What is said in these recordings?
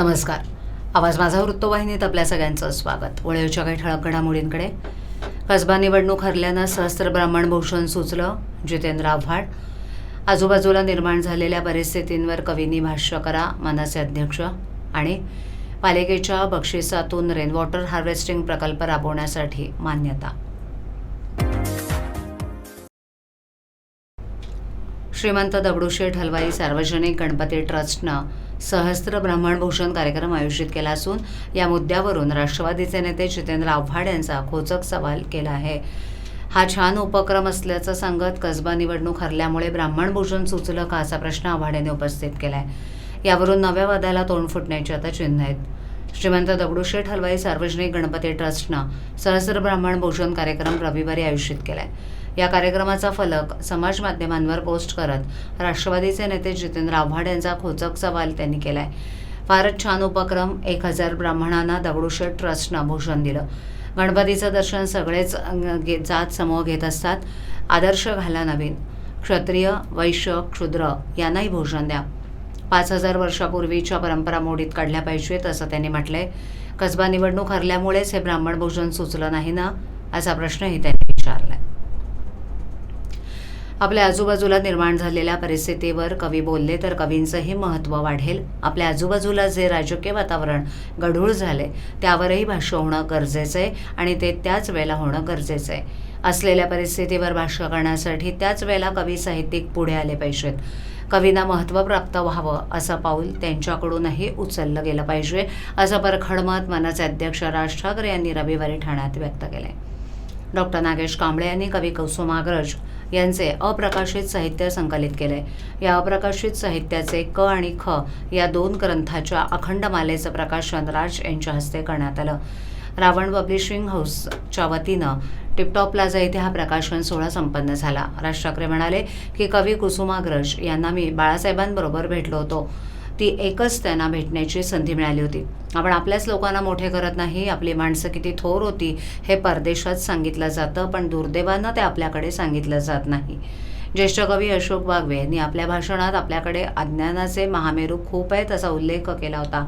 नमस्कार. आवाज माझा वृत्तवाहिनीत आपल्या सगळ्यांचं स्वागत. वळीवच्या काही ठळक घडामोडींकडे. कसबा निवडणूक हरल्यानं सहस्त्र ब्राह्मण भूषण सुचलं. जितेंद्र आव्हाड. आजूबाजूला निर्माण झालेल्या परिस्थितींवर कवींनी भाष्य करा. मनसे अध्यक्ष. आणि पालिकेच्या बक्षिसातून रेनवॉटर हार्वेस्टिंग प्रकल्प राबवण्यासाठी मान्यता. श्रीमंत दगडूशेठ हलवाई सार्वजनिक गणपती ट्रस्टनं सहस्त्र ब्राह्मण भूषण कार्यक्रम आयोजित केला असून या मुद्द्यावरून राष्ट्रवादीचे नेते जितेंद्र आव्हाड यांचा खोचक सवाल केला आहे. हा छान उपक्रम असल्याचं सांगत कसबा निवडणूक हरल्यामुळे ब्राह्मण भूषण सुचलं का असा प्रश्न आव्हाड यांनी उपस्थित केलाय. यावरून नव्या वादाला तोंड फुटण्याची आता चिन्ह आहेत. श्रीमंत दगडूशेठ हलवाई सार्वजनिक गणपती ट्रस्टनं सहस्त्र ब्राह्मण भूषण कार्यक्रम रविवारी आयोजित केलाय. या कार्यक्रमाचा फलक समाज माध्यमांवर पोस्ट करत राष्ट्रवादीचे नेते जितेंद्र आव्हाड यांचा खोचक सवाल त्यांनी केलाय. फारच छान उपक्रम. 1000 ब्राह्मणांना दगडूशेठ ट्रस्टनं भूषण दिलं. गणपतीचं दर्शन सगळेच जात समूह घेत असतात. आदर्श घाला नवीन. क्षत्रिय, वैश्य, क्षुद्र यांनाही भूषण द्या. 5000 वर्षापूर्वीच्या परंपरा मोडीत काढल्या पाहिजेत असं त्यांनी म्हटलंय. कसबा निवडणूक हरल्यामुळेच हे ब्राह्मण भूषण सुचलं नाही ना असा प्रश्नही त्यांनी विचारलाय. आपल्या आजूबाजूला निर्माण झालेल्या परिस्थितीवर कवी बोलले तर कवींचंही महत्त्व वाढेल. आपल्या आजूबाजूला जे राजकीय वातावरण गढूळ झाले त्यावरही भाष्य होणं गरजेचं आहे आणि ते त्याच वेळेला होणं गरजेचं आहे. असलेल्या परिस्थितीवर भाष्य करण्यासाठी त्याच वेळेला कवी साहित्यिक पुढे आले पाहिजेत. कवींना महत्त्व प्राप्त व्हावं असं पाऊल त्यांच्याकडूनही उचललं गेलं पाहिजे असं परखड मत मनसे अध्यक्ष राज ठाकरे यांनी रविवारी ठाण्यात व्यक्त केलंय. डॉक्टर नागेश कांबळे यांनी कवी कुसुमाग्रज यांचे अप्रकाशित साहित्य संकलित केले. या अप्रकाशित साहित्याचे क आणि ख या 2 ग्रंथाच्या अखंड मालेचं प्रकाशन राज यांच्या हस्ते करण्यात आलं. रावण पब्लिशिंग हाऊसच्या वतीनं टिपटॉप प्लाझा येथे हा प्रकाशन सोहळा संपन्न झाला. राज ठाकरे म्हणाले की कवी कुसुमाग्रज यांना मी बाळासाहेबांबरोबर भेटलो होतो. ती एकच त्यांना भेटण्याची संधी मिळाली होती. आपण आपल्याच लोकांना मोठे करत नाही. आपली माणसं किती थोर होती हे परदेशात सांगितलं जातं, पण दुर्दैवानं ते आपल्याकडे सांगितलं जात नाही. ज्येष्ठ कवी अशोक बागवे यांनी आपल्या भाषणात आपल्याकडे अज्ञानाचे महामेरू खूप आहेत असा उल्लेख केला होता.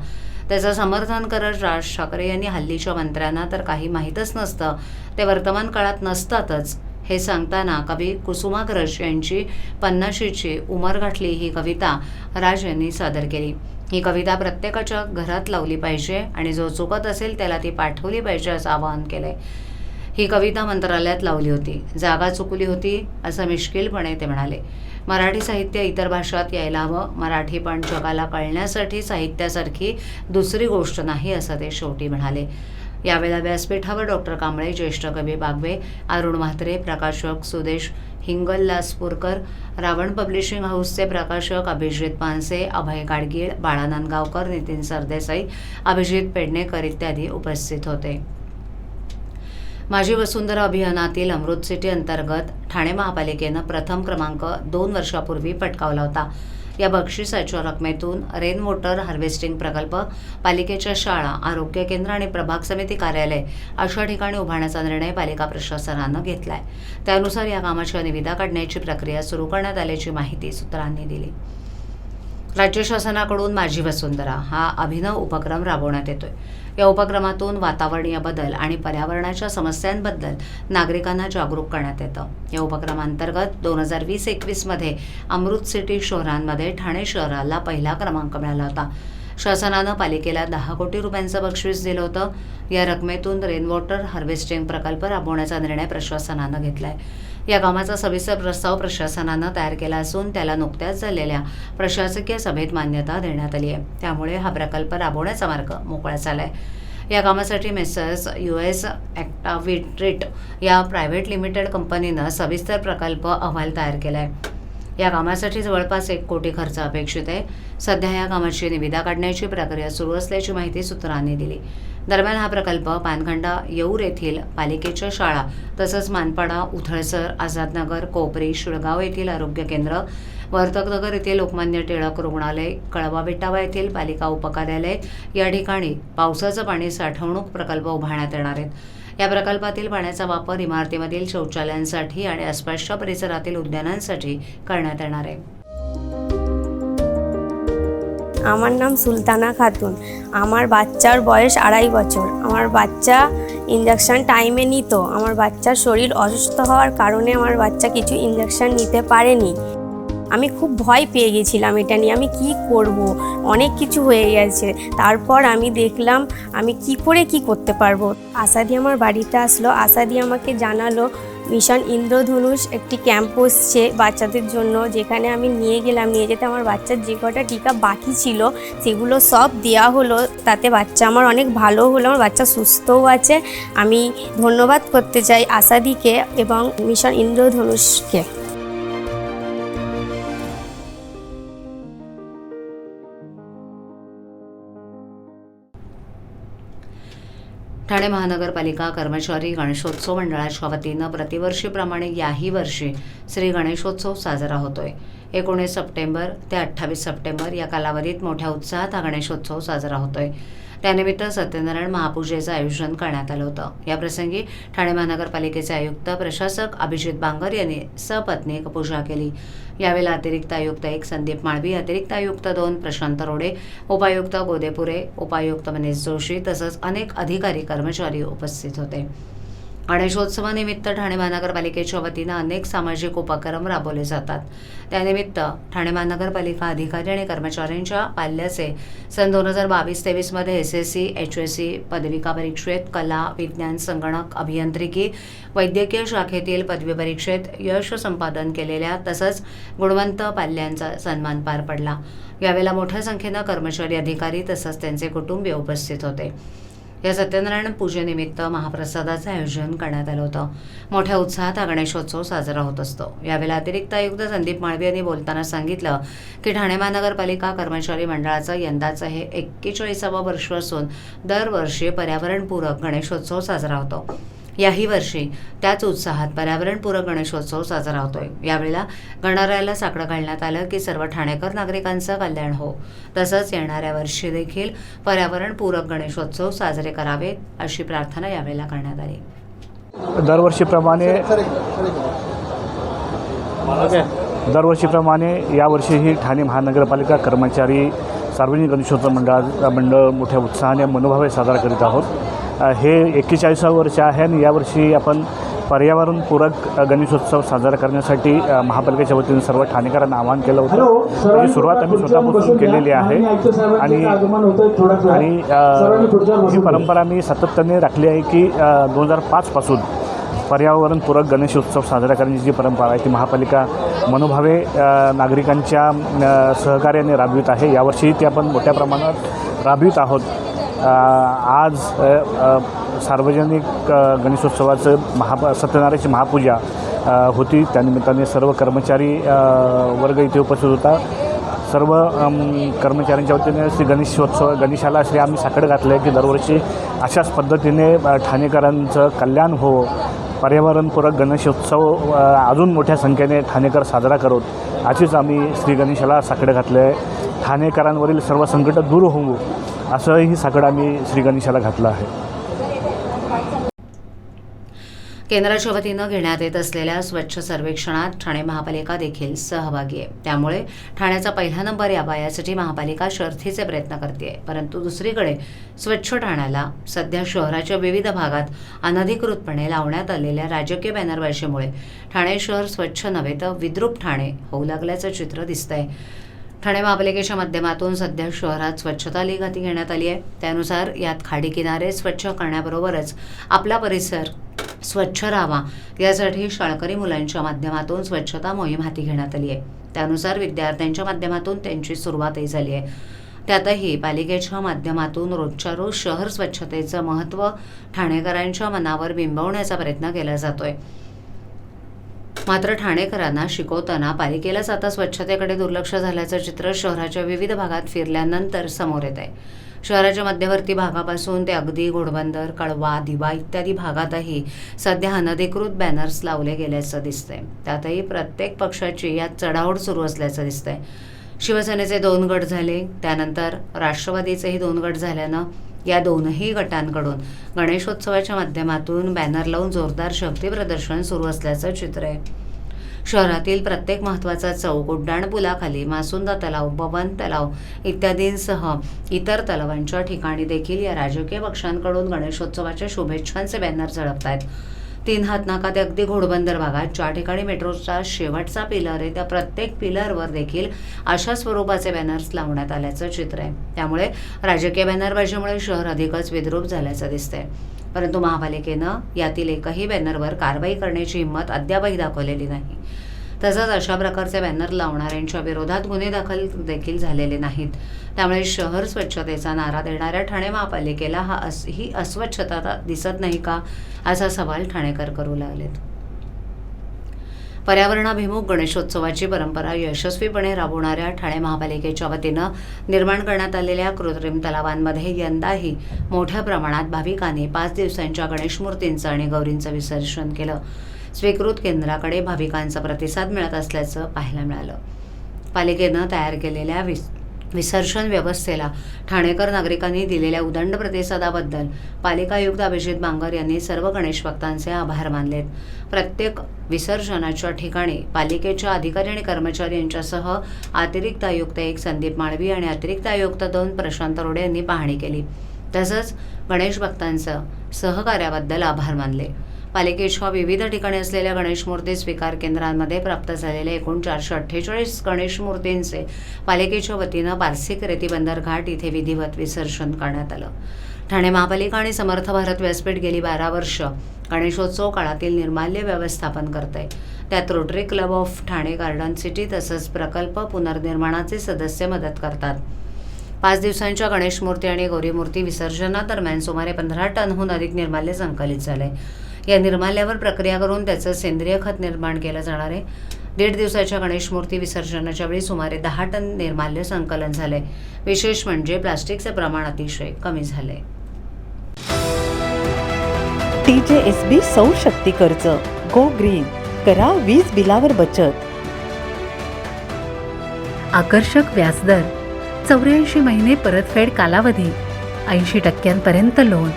त्याचं समर्थन करत राज ठाकरे यांनी हल्लीच्या मंत्र्यांना तर काही माहीतच नसतं, ते वर्तमान काळात नसतातच हे सांगताना कवी कुसुमाग्रज यांची 50शीची उमर गाठली ही कविता राज यांनी सादर केली. ही कविता प्रत्येकाच्या घरात लावली पाहिजे आणि जो चुकत असेल त्याला ती पाठवली पाहिजे असं आवाहन केलंय. ही कविता मंत्रालयात लावली होती. जागा चुकली होती असं मिश्किलपणे ते म्हणाले. मराठी साहित्य इतर भाषात यायला हवं. मराठी पण जगाला कळण्यासाठी साहित्यासारखी दुसरी गोष्ट नाही असं ते शेवटी म्हणाले. यावेळेला व्यासपीठावर डॉक्टर कांबळे, ज्येष्ठ कवी बागवे, अरुण म्हात्रे, प्रकाशक सुदेश हिंगललासपूरकर, रावण पब्लिशिंग हाऊसचे प्रकाशक अभिजित पानसे, अभय गाडगीळ, बाळा नांदगावकर, नितीन सरदेसाई, अभिजित पेडणेकर इत्यादी उपस्थित होते. माझी वसुंधरा अभियानातील अमृत सिटी अंतर्गत ठाणे महापालिकेनं प्रथम क्रमांक 2 वर्षापूर्वी पटकावला होता. या बक्षिसाच्या रकमेतून रेन वॉटर हार्वेस्टिंग प्रकल्प, पालिकेच्या शाळा, आरोग्य केंद्र आणि प्रभाग समिती कार्यालय अशा ठिकाणी उभारण्याचा निर्णय पालिका प्रशासनानं घेतलाय. त्यानुसार या कामाच्या निविदा काढण्याची प्रक्रिया सुरू करण्यात आल्याची माहिती सूत्रांनी दिली. राज्य शासनाकडून माझी वसुंधरा हा अभिनव उपक्रम राबवण्यात येतोय. या उपक्रमातून वातावरणीय बदल आणि पर्यावरणाच्या समस्यांबद्दल नागरिकांना जागरूक करण्यात येतं. या उपक्रमांतर्गत 2020-21 मध्ये अमृत सिटी शहरांमध्ये ठाणे शहराला पहिला क्रमांक मिळाला होता. शासनानं पालिकेला 10 कोटी रुपयांचं बक्षीस दिलं होतं. या रकमेतून रेन वॉटर हार्वेस्टिंग प्रकल्प राबवण्याचा निर्णय प्रशासनानं घेतलाय. या कामाचा सविस्तर प्रस्ताव प्रशासनानं तयार केला असून त्याला नुकत्याच झालेल्या प्रशासकीय सभेत मान्यता देण्यात आली आहे. त्यामुळे हा प्रकल्प राबवण्याचा मार्ग मोकळा झालाय. या कामासाठी मेसर्स US ॲक्टाव्हिट्रीट या प्रायव्हेट लिमिटेड कंपनीनं सविस्तर प्रकल्प अहवाल तयार केलाय. या कामासाठी जवळपास 1 कोटी खर्च अपेक्षित आहे. सध्या या कामाची निविदा काढण्याची प्रक्रिया सुरू असल्याची माहिती सूत्रांनी दिली. दरम्यान हा प्रकल्प पानखंडा येऊर येथील पालिकेच्या शाळा तसंच मानपाडा, उथळसर, आझादनगर, कोपरी, शिळगाव येथील आरोग्य केंद्र, वर्तकनगर येथील लोकमान्य टिळक रुग्णालय, कळवा विटावा येथील पालिका उपकार्यालय या ठिकाणी पावसाचं पाणी साठवणूक प्रकल्प उभारण्यात येणार आहेत. या प्रकल्पातील पाण्याचा वापर इमारतीमधील शौचालयांसाठी आणि आसपासच्या परिसरातील उद्यानांसाठी करण्यात येणार आहे. আমার নাম সুলতানা খাতুন। আমার বাচ্চার বয়স 2.5 বছর। আমার বাচ্চা ইঞ্জেকশন টাইমে নিত। আমার বাচ্চার শরীর অসুস্থ হওয়ার কারণে আমার বাচ্চা কিছু ইঞ্জেকশন নিতে পারেনি। আমি খুব ভয় পেয়ে গেছিলাম এটা নিয়ে, আমি কি করব, অনেক কিছু হয়ে গেছে। তারপর আমি দেখলাম আমি কি করে কি করতে পারবো। আশাদি আমার বাড়িতে আসলো। আশাদি আমাকে জানালো মিশন ইন্দ্রধনুষ একটি ক্যাম্প বসছে বাচ্চাদের জন্য, যেখানে আমি নিয়ে গেলাম। নিয়ে যেতে আমার বাচ্চার যে কটা টিকা বাকি ছিল সেগুলো সব দেওয়া হলো। তাতে বাচ্চা আমার অনেক ভালো হলো, আমার বাচ্চা সুস্থও আছে। আমি ধন্যবাদ করতে চাই আশাদিকে এবং মিশন ইন্দ্রধনুষকে। ठाणे महानगरपालिका कर्मचारी गणेशोत्सव मंडळाच्या वतीनं प्रतिवर्षीप्रमाणे याही वर्षी श्री गणेशोत्सव साजरा होतोय। 19 सप्टेंबर ते 28 सप्टेंबर या कालावधीत मोठ्या उत्साहात हा गणेशोत्सव साजरा होतोय। त्यानिमित्त सत्यनारायण महापूजेचं आयोजन करण्यात आलं होतं। याप्रसंगी ठाणे महानगरपालिकेचे आयुक्त प्रशासक अभिजित बांगर यांनी सपत्नीक पूजा केली। यावेळेला अतिरिक्त आयुक्त 1 संदीप माळवी, अतिरिक्त आयुक्त 2 प्रशांत रोडे, उपायुक्त गोदेपुरे, उपायुक्त मनीष जोशी तसंच अनेक अधिकारी कर्मचारी उपस्थित होते। गणेशोत्सवानिमित्त ठाणे महानगरपालिकेच्या वतीनं अनेक सामाजिक उपक्रम राबवले जातात। त्यानिमित्त ठाणे महानगरपालिका अधिकारी आणि कर्मचाऱ्यांच्या पाल्याचे सन 2022-23 मध्ये एसएससी, एचएससी पदविका परीक्षेत कला, विज्ञान, संगणक, अभियांत्रिकी, वैद्यकीय शाखेतील पदवी परीक्षेत यश संपादन केलेल्या तसंच गुणवंत पाल्यांचा सन्मान पार पडला। यावेळेला मोठ्या संख्येनं कर्मचारी, अधिकारी तसंच त्यांचे कुटुंबीय उपस्थित होते। या सत्यनारायण पूजेनिमित्त महाप्रसादाचं आयोजन करण्यात आलं होतं। मोठ्या उत्साहात हा गणेशोत्सव साजरा होत असतो। यावेळेला अतिरिक्त आयुक्त संदीप माळवी यांनी बोलताना सांगितलं की ठाणे महानगरपालिका कर्मचारी मंडळाचं यंदाचं हे 41वं वर्ष असून दरवर्षी पर्यावरणपूरक गणेशोत्सव साजरा होतो। याही वर्षी त्याच उत्साहात पर्यावरणपूरक गणेशोत्सव साजरा होतोय। यावेळेला गणरायाला साकडं घालण्यात आलं की सर्व ठाणेकर नागरिकांचं कल्याण हो, तसंच येणाऱ्या वर्षी देखील पर्यावरणपूरक गणेशोत्सव साजरे करावेत अशी प्रार्थना यावेळेला करण्यात आली। दरवर्षीप्रमाणे यावर्षीही ठाणे महानगरपालिका कर्मचारी सार्वजनिक गणेशोत्सव मंडळ मोठ्या उत्साहाने मनोभावे साजरा करीत आहोत। हे 41वं वर्ष आहे आणि यावर्षी आपण पर्यावरणपूरक गणेशोत्सव साजरा करण्यासाठी महापालिकेच्या वतीने सर्व ठाणेकरांना आवाहन केलं होतं। त्याची सुरुवात आम्ही स्वतःपासून केलेली आहे आणि ही परंपरा मी सातत्याने राखली आहे की 2005 पासून पर्यावरणपूरक गणेशोत्सव साजरा करण्याची जी परंपरा आहे ती महापालिका मनोभावे नागरिकांच्या सहकार्याने राबवित आहे। यावर्षी ती आपण मोठ्या प्रमाणात राबवित आहोत। आज सार्वजनिक गणेशोत्सवाचं सत्यनारायणची महापूजा होती। त्यानिमित्ताने सर्व कर्मचारी वर्ग इथे उपस्थित होता। सर्व कर्मचाऱ्यांच्या वतीने श्री गणेशाला आम्ही साकडं घातलं आहे की दरवर्षी अशाच पद्धतीने ठाणेकरांचं कल्याण हो, पर्यावरणपूरक गणेशोत्सव अजून मोठ्या संख्येने ठाणेकर साजरा करोत अशीच आम्ही श्री गणेशाला साकडं घातलं आहे। ठाणेकरांवरील सर्व संकट दूर होऊ असंही साकडं आम्ही श्री गणेशाला घातलं आहे। केंद्राच्या वतीनं घेण्यात येत असलेल्या स्वच्छ सर्वेक्षणात ठाणे महापालिका देखील सहभागी आहे। त्यामुळे ठाण्याचा पहिला नंबर यावा यासाठी महापालिका शर्थीचे प्रयत्न करते। परंतु दुसरीकडे स्वच्छ ठाण्याला सध्या शहराच्या विविध भागात अनधिकृतपणे लावण्यात आलेल्या राजकीय बॅनरबाजीमुळे ठाणे शहर स्वच्छ नव्हे तर विद्रूप ठाणे होऊ लागल्याचं चित्र दिसतंय। ठाणे महापालिकेच्या माध्यमातून सध्या शहरात स्वच्छता लीग हाती घेण्यात आली आहे। त्यानुसार यात खाडी किनारे स्वच्छ करण्याबरोबरच आपला परिसर स्वच्छ राहावा यासाठी शाळकरी मुलांच्या माध्यमातून स्वच्छता मोहीम हाती घेण्यात आली आहे। त्यानुसार विद्यार्थ्यांच्या माध्यमातून त्यांची सुरुवातही झाली आहे। त्यातही पालिकेच्या माध्यमातून रोजच्या रोज शहर स्वच्छतेचं महत्त्व ठाणेकरांच्या मनावर बिंबवण्याचा प्रयत्न केला जातोय। मात्र ठाणेकरांना शिकवताना पालिकेलाच आता स्वच्छतेकडे दुर्लक्ष झाल्याचं चित्र शहराच्या विविध भागात फिरल्यानंतर समोर येत आहे। शहराच्या मध्यवर्ती भागापासून ते अगदी घोडबंदर, कळवा, दिवा इत्यादी भागातही सध्या अनधिकृत बॅनर्स लावले गेल्याचं दिसतंय। त्यातही प्रत्येक पक्षाची यात चढाओढ सुरू असल्याचं दिसतंय। शिवसेनेचे 2 गट झाले, त्यानंतर राष्ट्रवादीचेही 2 गट झाल्यानं या दोनही गटांकडून गणेशोत्सवाच्या माध्यमातून बॅनर लावून जोरदार शक्ती प्रदर्शन सुरू असल्याचं चित्र आहे। शहरातील प्रत्येक महत्त्वाचा चौक, उड्डाणपुलाखाली, मासुंदा तलाव, बबन तलाव इत्यादींसह इतर तलावांच्या ठिकाणी देखील या राजकीय पक्षांकडून गणेशोत्सवाच्या शुभेच्छांचे बॅनर झळकत आहेत. 3 हातनाका ते अगदी घोडबंदर भागात ज्या ठिकाणी मेट्रोचा शेवटचा पिलर आहे त्या प्रत्येक पिलरवर देखील अशा स्वरूपाचे बॅनर्स लावण्यात आल्याचं चित्र आहे. त्यामुळे राजकीय बॅनरबाजीमुळे शहर अधिकच विद्रूप झाल्याचं दिसतंय. परंतु महापालिकेनं यातील एकही बॅनरवर कारवाई करण्याची हिंमत अद्यापही दाखवलेली नाही. तसंच अशा प्रकारचे बॅनर लावणाऱ्यांच्या विरोधात गुन्हे दाखल देखील झालेले नाहीत. त्यामुळे शहर स्वच्छतेचा नारा देणाऱ्या ठाणे महापालिकेला ही अस्वच्छता दिसत नाही का, असा सवाल ठाणेकर करू लागलेत. पर्यावरणाभिमुख गणेशोत्सवाची परंपरा यशस्वीपणे राबवणाऱ्या ठाणे महापालिकेच्या वतीनं निर्माण करण्यात आलेल्या कृत्रिम तलावांमध्ये यंदाही मोठ्या प्रमाणात भाविकांनी 5 दिवसांच्या गणेश मूर्तींचं आणि गौरींचं विसर्जन केलं. स्वीकृत केंद्राकडे भाविकांचा प्रतिसाद मिळत असल्याचं पाहायला मिळालं. पालिकेनं तयार केलेल्या विसर्जन व्यवस्थेला ठाणेकर नागरिकांनी दिलेल्या उदंड प्रतिसादाबद्दल पालिका आयुक्त अभिजित बांगर यांनी सर्व गणेश भक्तांचे आभार मानलेत. प्रत्येक विसर्जनाच्या ठिकाणी पालिकेच्या अधिकारी आणि कर्मचारी यांच्यासह अतिरिक्त आयुक्त 1 संदीप माळवी आणि अतिरिक्त आयुक्त 2 प्रशांत रोडे यांनी पाहणी केली. तसंच गणेश भक्तांचं सहकार्याबद्दल आभार मानले. पालिकेच्या विविध ठिकाणी असलेल्या गणेश मूर्ती स्वीकार केंद्रांमध्ये प्राप्त झालेल्या एकूण 448 गणेश मूर्तींचे पालिकेच्या वतीनं पारसिक रेती बंदर घाट इथे विधिवत विसर्जन करण्यात आलं. ठाणे महापालिका आणि समर्थ भारत व्यासपीठ गेली 12 वर्ष गणेशोत्सव काळातील निर्माल्य व्यवस्थापन करते. त्यात rotary club of Thane garden city तसंच प्रकल्प पुनर्निर्माणाचे सदस्य मदत करतात. 5 दिवसांच्या गणेश मूर्ती आणि गौरी मूर्ती विसर्जनादरम्यान सुमारे 15 टनहून अधिक निर्माल्य संकलित झाले. या निर्माल्यावर प्रक्रिया करून त्याचं सेंद्रिय खत निर्माण केलं जाणार आहे. 1.5 दिवसाच्या गणेश मूर्ती विसर्जनाच्या वेळी सुमारे 10 टन निर्माल्य संकलन झाले. विशेष म्हणजे प्लास्टिकचे प्रमाण अतिशय कमी झाले. TJSB सौर शक्ती कर्ज, गो ग्रीन, करा वीज बिलावर बचत. आकर्षक व्याजदर, 84 महिने परतफेड कालावधी, 80% लोन,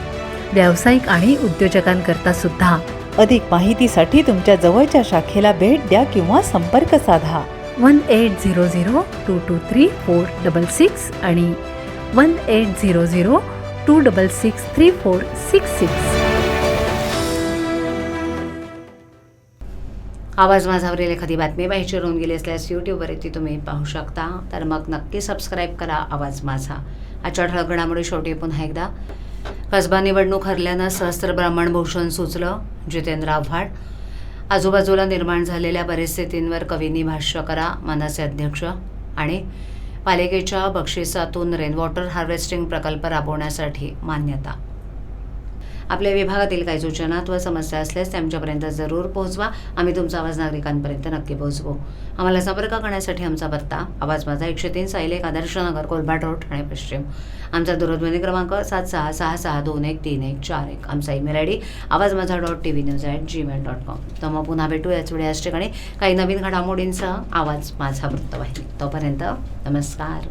व्यावसायिक आणि उद्योजकांकरता सुद्धा. अधिक माहितीसाठी तुमच्या जवळच्या शाखेला भेट द्या किंवा संपर्क साधा 1800-223-466 आणि 1800-266-3466. आवाज माझावरील एखादी बातमी पाहिजे राहून गेली असल्यास यूट्यूबवर ती तुम्ही पाहू शकता. तर मग नक्की सबस्क्राईब करा आवाज माझा. आजच्या ठळक घडामोडी शेवटी पुन्हा एकदा. कसबा निवडणूक हरल्यानं सहस्त्र ब्राह्मण भूषण सुचलं, जितेंद्र आव्हाड. आजूबाजूला निर्माण झालेल्या परिस्थितींवर कवींनी भाष्य करा, मनसे अध्यक्ष. आणि पालिकेच्या बक्षिसातून रेनवॉटर हार्वेस्टिंग प्रकल्प राबवण्यासाठी मान्यता. आपल्या विभागातील काही सूचना अथवा समस्या असल्यास ते आमच्यापर्यंत जरूर पोहोचवा. आम्ही तुमचा आवाज नागरिकांपर्यंत नक्की पोहोचवू. आम्हाला संपर्क करण्यासाठी आमचा पत्ता आवाज माझा 103 साईल 1 आदर्श नगर, कोलभाट रोड, ठाणे पश्चिम. आमचा दूरध्वनी क्रमांक 7666214141. आमचा ईमेल ID avazmaza.tvnews@gmail.com. तर मग पुन्हा भेटू याच वेळी याच ठिकाणी काही नवीन घडामोडींसह आवाज माझा वृत्तवाहिनी. तोपर्यंत नमस्कार.